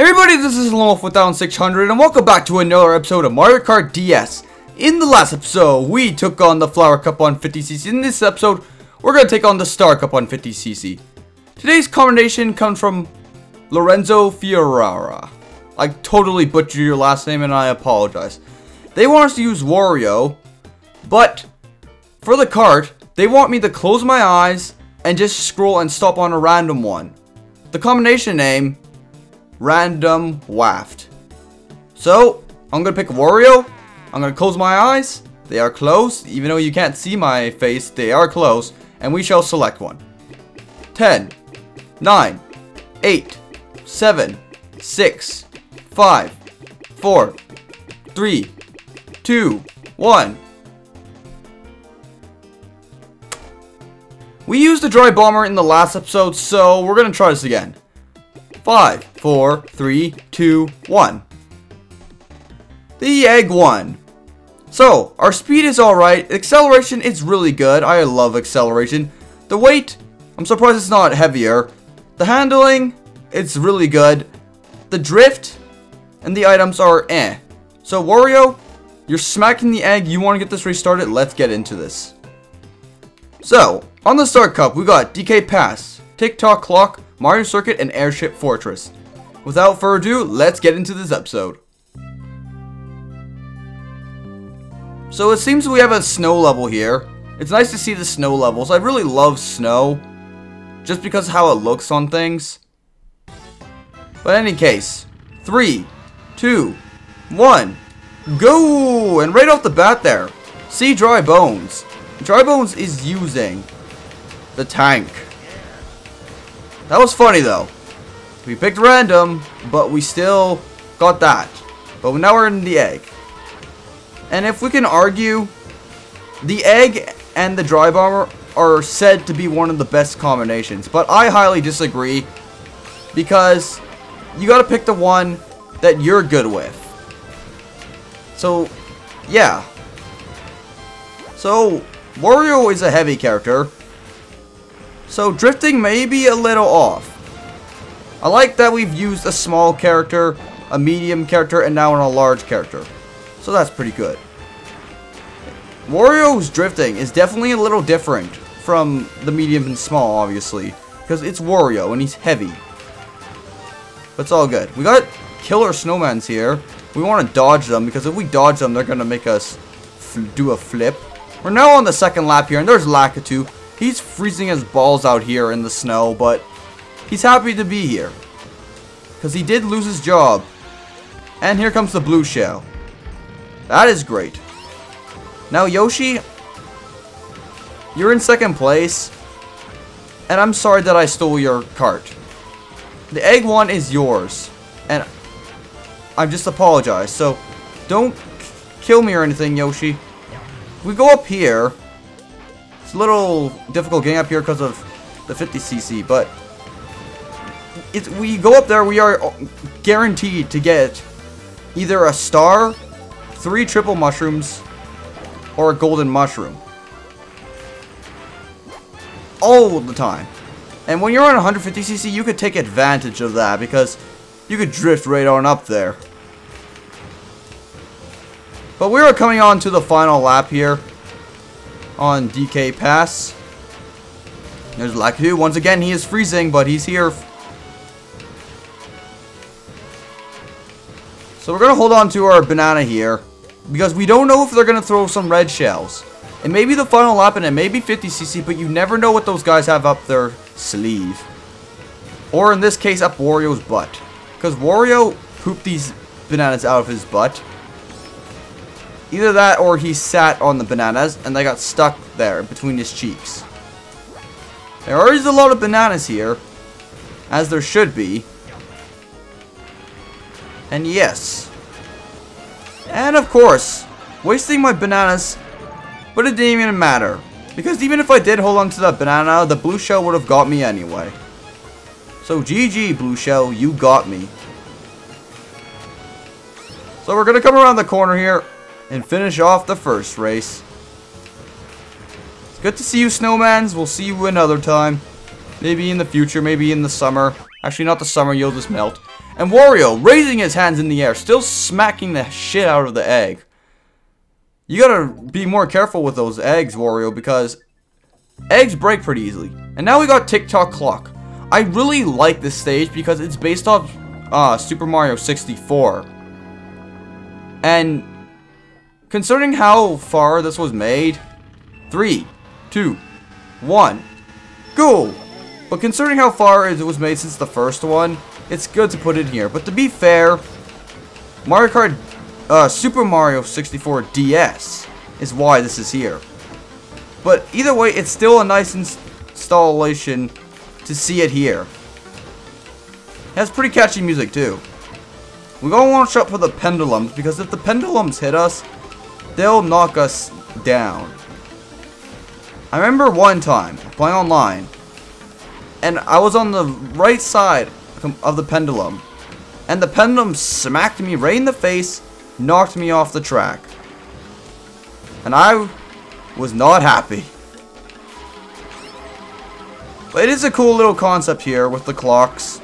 Hey everybody, this is Lone600 and welcome back to another episode of Mario Kart DS. In the last episode, we took on the Flower Cup on 50cc. In this episode, we're going to take on the Star Cup on 50cc. Today's combination comes from Lorenzo Fiorara. I totally butchered your last name and I apologize. They want us to use Wario, but for the cart, they want me to close my eyes and just scroll and stop on a random one. The combination name, Random Waft. So, I'm going to pick Wario. I'm going to close my eyes. They are closed. Even though you can't see my face, they are closed. And we shall select one. 10, 9, 8, 7, 6, 5, 4, 3, 2, 1. We used the dry bomber in the last episode, so we're going to try this again. 5, 4, 3, 2, 1. The egg won. So, our speed is alright. Acceleration is really good. I love acceleration. The weight, I'm surprised it's not heavier. The handling, it's really good. The drift and the items are eh. So, Wario, you're smacking the egg. You want to get this restarted? Let's get into this. So, on the Star Cup, we got DK Pass, Tick-Tock Clock, Mario Circuit, and Airship Fortress. Without further ado, let's get into this episode. So it seems we have a snow level here. It's nice to see the snow levels. I really love snow, just because of how it looks on things. But in any case, 3, 2, 1, go! And right off the bat there, see Dry Bones. Dry Bones is using the tank. That was funny though. We picked random, but we still got that. But now we're in the egg. And if we can argue, the egg and the dry bomber are said to be one of the best combinations. But I highly disagree, because you gotta pick the one that you're good with. So, yeah. So, Wario is a heavy character. So drifting may be a little off. I like that we've used a small character, a medium character, and now a large character. So that's pretty good. Wario's drifting is definitely a little different from the medium and small, obviously. Because it's Wario and he's heavy. But it's all good. We got killer snowmans here. We want to dodge them, because if we dodge them, they're going to make us do a flip. We're now on the second lap here, and there's Lakitu. He's freezing his balls out here in the snow, but he's happy to be here, because he did lose his job. And here comes the blue shell. That is great. Now Yoshi, you're in second place, and I'm sorry that I stole your cart. The egg one is yours, and I just apologize. So don't kill me or anything, Yoshi. We go up here. It's a little difficult getting up here because of the 50cc, but we go up there, we are guaranteed to get either a star, 3 triple mushrooms, or a golden mushroom. All the time. And when you're on 150cc, you could take advantage of that, because you could drift right on up there. But we are coming on to the final lap here on DK Pass. There's Lakitu. Once again, he is freezing, but he's here. So we're going to hold on to our banana here, because we don't know if they're going to throw some red shells. It may be the final lap and it may be 50cc, but you never know what those guys have up their sleeve. Or in this case, up Wario's butt. Because Wario pooped these bananas out of his butt. Either that or he sat on the bananas and they got stuck there between his cheeks. There is a lot of bananas here, as there should be. And yes. And of course, wasting my bananas, but it didn't even matter. Because even if I did hold on to that banana, the blue shell would have got me anyway. So GG, blue shell, you got me. So we're going to come around the corner here and finish off the first race. It's good to see you, snowmans. We'll see you another time. Maybe in the future, maybe in the summer. Actually, not the summer, you'll just melt. And Wario raising his hands in the air, still smacking the shit out of the egg. You gotta be more careful with those eggs, Wario, because eggs break pretty easily. And now we got Tick-Tock Clock. I really like this stage because it's based off Super Mario 64. And concerning how far this was made, 3, 2, 1, go! But considering how far it was made since the first one, it's good to put it here. But to be fair, Mario Kart Super Mario 64 DS is why this is here. But either way, it's still a nice installation to see it here. It has pretty catchy music too. We're gonna watch out for the pendulums, because if the pendulums hit us, they'll knock us down. I remember one time playing online, and I was on the right side of the pendulum, and the pendulum smacked me right in the face, knocked me off the track, and I was not happy. But it is a cool little concept here with the clocks.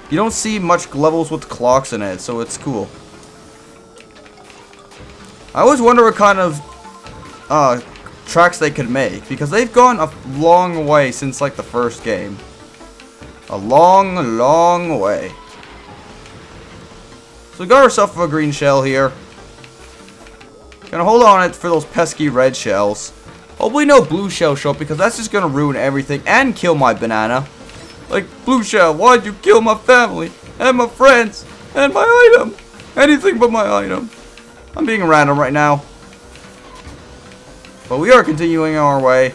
You don't see much levels with clocks in it, so it's cool. I always wonder what kind of tracks they could make, because they've gone a long way since like the first game. A long, long way. So we got ourselves a green shell here. Gonna hold on it for those pesky red shells. Hopefully no blue shell show up, because that's just gonna ruin everything and kill my banana. Like, blue shell, why'd you kill my family and my friends and my item? Anything but my item. I'm being random right now. But we are continuing our way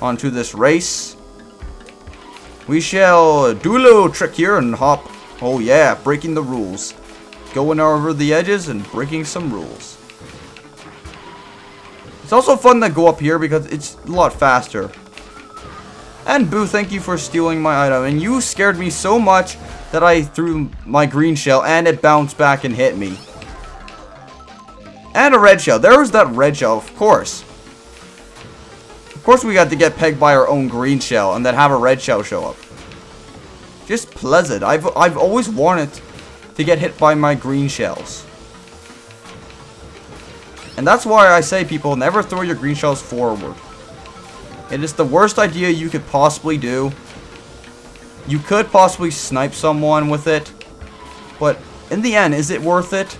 onto this race. We shall do a little trick here and hop. Oh yeah, breaking the rules. Going over the edges and breaking some rules. It's also fun to go up here because it's a lot faster. And Boo, thank you for stealing my item. And you scared me so much that I threw my green shell and it bounced back and hit me. And a red shell. There was that red shell, of course. Of course we got to get pegged by our own green shell and then have a red shell show up. Just pleasant. I've always wanted to get hit by my green shells. And that's why I say, people, never throw your green shells forward. It is the worst idea you could possibly do. You could possibly snipe someone with it, but in the end, is it worth it?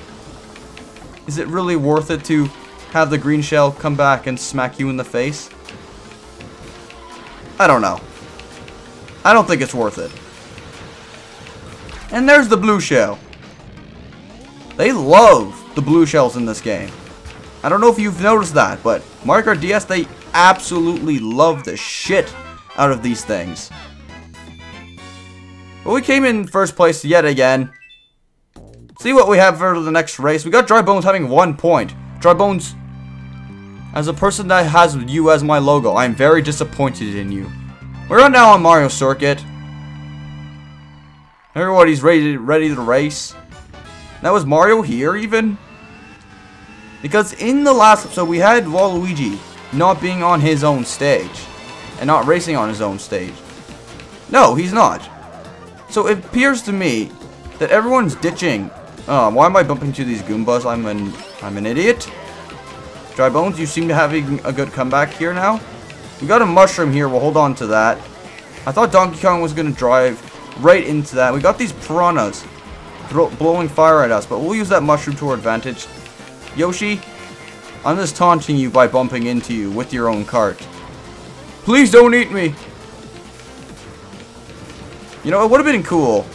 Is it really worth it to have the green shell come back and smack you in the face? I don't know. I don't think it's worth it. And there's the blue shell. They love the blue shells in this game. I don't know if you've noticed that, but Mario Kart DS, they absolutely love the shit out of these things. But we came in first place yet again. See what we have for the next race. We got Dry Bones having 1 point. Dry Bones, as a person that has you as my logo, I am very disappointed in you. We're now on Mario Circuit. Everybody's ready to race. That was Mario here even? Because in the last episode we had Waluigi not being on his own stage. And not racing on his own stage. No, he's not. So it appears to me that everyone's ditching. Why am I bumping into these Goombas? I'm an idiot. Dry Bones, you seem to having a good comeback here now. We got a mushroom here, we'll hold on to that. I thought Donkey Kong was going to drive right into that. We got these piranhas blowing fire at us, but we'll use that mushroom to our advantage. Yoshi, I'm just taunting you by bumping into you with your own cart. Please don't eat me. You know, it would have been cool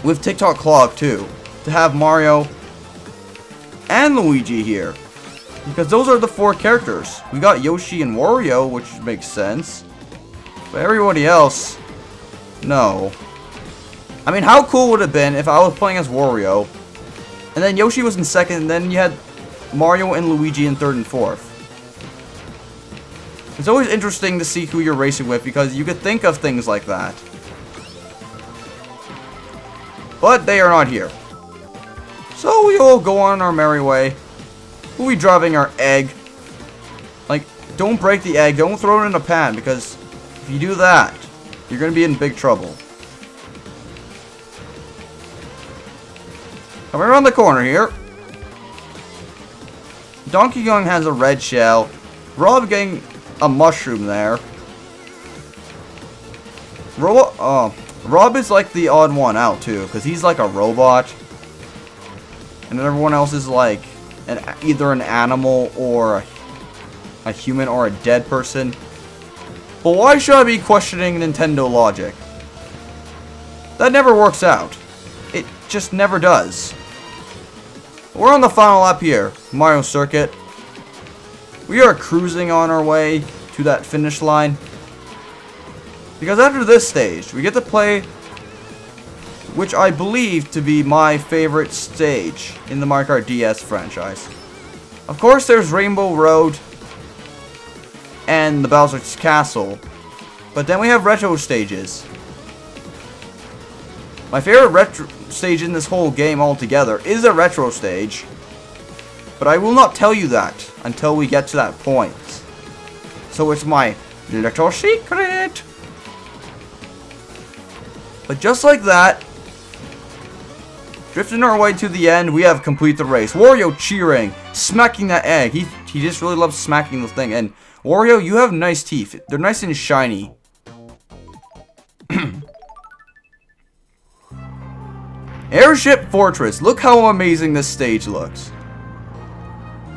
with Tick-Tock Clock too, to have Mario and Luigi here. Because those are the 4 characters. We got Yoshi and Wario, which makes sense. But everybody else, no. I mean, how cool would it have been if I was playing as Wario, and then Yoshi was in second, and then you had Mario and Luigi in third and fourth. It's always interesting to see who you're racing with, because you could think of things like that. But they are not here. So we all go on our merry way. We'll be driving our egg. Like, don't break the egg. Don't throw it in a pan, because if you do that, you're going to be in big trouble. Coming around the corner here. Donkey Kong has a red shell. Rob getting a mushroom there. Rob is like the odd one out too, because he's like a robot. And everyone else is like either an animal or a human or a dead person. But why should I be questioning Nintendo logic? That never works out. It just never does. We're on the final lap here, Mario Circuit. We are cruising on our way to that finish line. Because after this stage, we get to play, which I believe to be my favorite stage in the Mario Kart DS franchise. Of course, there's Rainbow Road and the Bowser's Castle. But then we have retro stages. My favorite retro stage in this whole game altogether is a retro stage. But I will not tell you that until we get to that point. So it's my little secret. But just like that, drifting our way to the end, we have complete the race. Wario cheering, smacking that egg. He just really loves smacking the thing. And Wario, you have nice teeth. They're nice and shiny. Airship Fortress. Look how amazing this stage looks.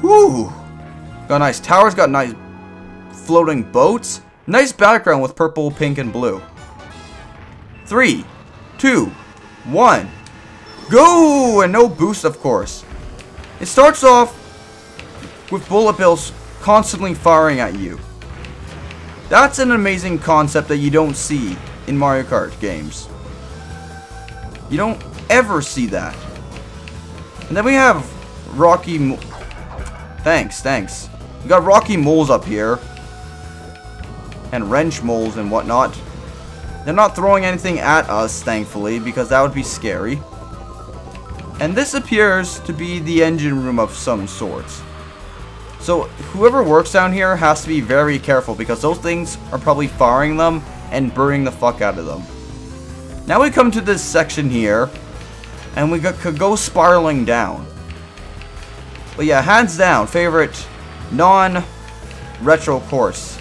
Whew. Got nice towers, got nice floating boats. Nice background with purple, pink, and blue. 3, 2, 1. Go! And no boost, of course. It starts off with bullet bills constantly firing at you. That's an amazing concept that you don't see in Mario Kart games. You don't ever see that. And then we have Rocky... Thanks. We got Rocky moles up here. And wrench moles and whatnot. They're not throwing anything at us, thankfully, because that would be scary. And this appears to be the engine room of some sorts. So, whoever works down here has to be very careful, because those things are probably firing them and burning the fuck out of them. Now we come to this section here, and we could go spiraling down. But yeah, hands down, favorite non-retro course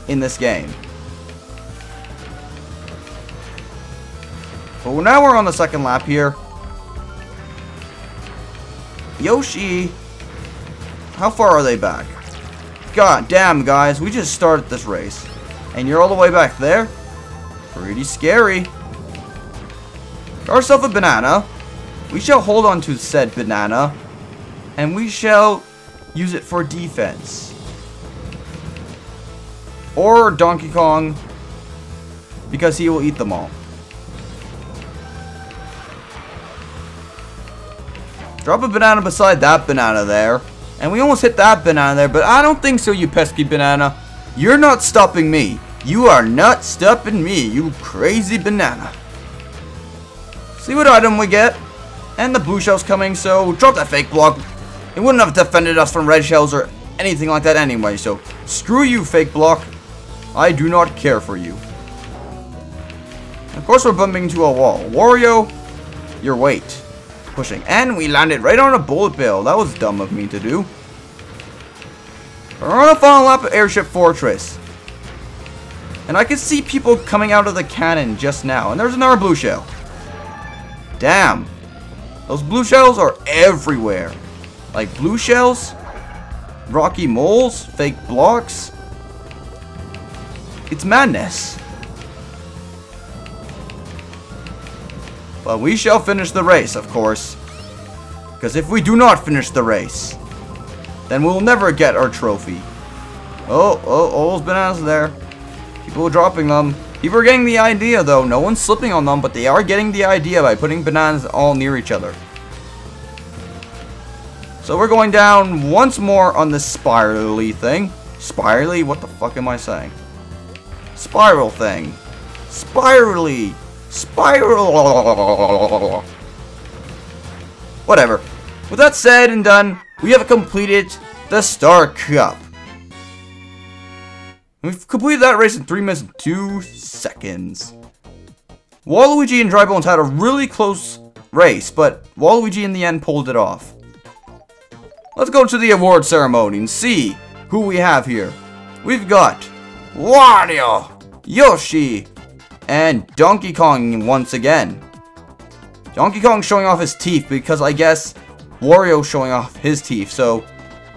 in this game. But now we're on the second lap here. Yoshi, how far are they back? God damn, guys, we just started this race. And you're all the way back there? Pretty scary. Got ourselves a banana. We shall hold on to said banana. And we shall use it for defense. Or Donkey Kong, because he will eat them all. Drop a banana beside that banana there. And we almost hit that banana there, but I don't think so, you pesky banana. You're not stopping me. You are not stopping me, you crazy banana. See what item we get. And the blue shell's coming, so drop that fake block. It wouldn't have defended us from red shells or anything like that anyway, so screw you, fake block. I do not care for you. Of course we're bumping into a wall. Wario, your weight. Pushing. And we landed right on a bullet bill. That was dumb of me to do. We're on the final lap of Airship Fortress. And I can see people coming out of the cannon just now. And there's another blue shell. Damn. Those blue shells are everywhere. Like blue shells, rocky moles, fake blocks. It's madness. But we shall finish the race, of course. Because if we do not finish the race, then we'll never get our trophy. Oh, all those bananas there. People are dropping them. People are getting the idea, though. No one's slipping on them, but they are getting the idea by putting bananas all near each other. So we're going down once more on this spirally thing. Spirally? What the fuck am I saying? Spiral thing. Spirally. Spiral. Whatever. With that said and done, we have completed the Star Cup. We've completed that race in 3 minutes and 2 seconds. Waluigi and Drybones had a really close race, but Waluigi in the end pulled it off. Let's go to the award ceremony and see who we have here. We've got Wario, Yoshi, and Donkey Kong once again. Donkey Kong showing off his teeth because I guess Wario showing off his teeth. So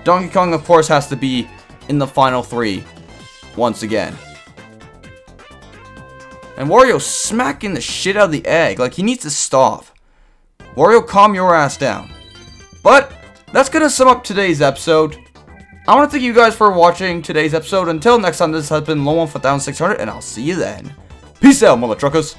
Donkey Kong, of course, has to be in the final 3 once again. And Wario smacking the shit out of the egg. Like, he needs to stop. Wario, calm your ass down. But that's going to sum up today's episode. I want to thank you guys for watching today's episode. Until next time, this has been Low 1600, and I'll see you then. Peace out, mother truckers.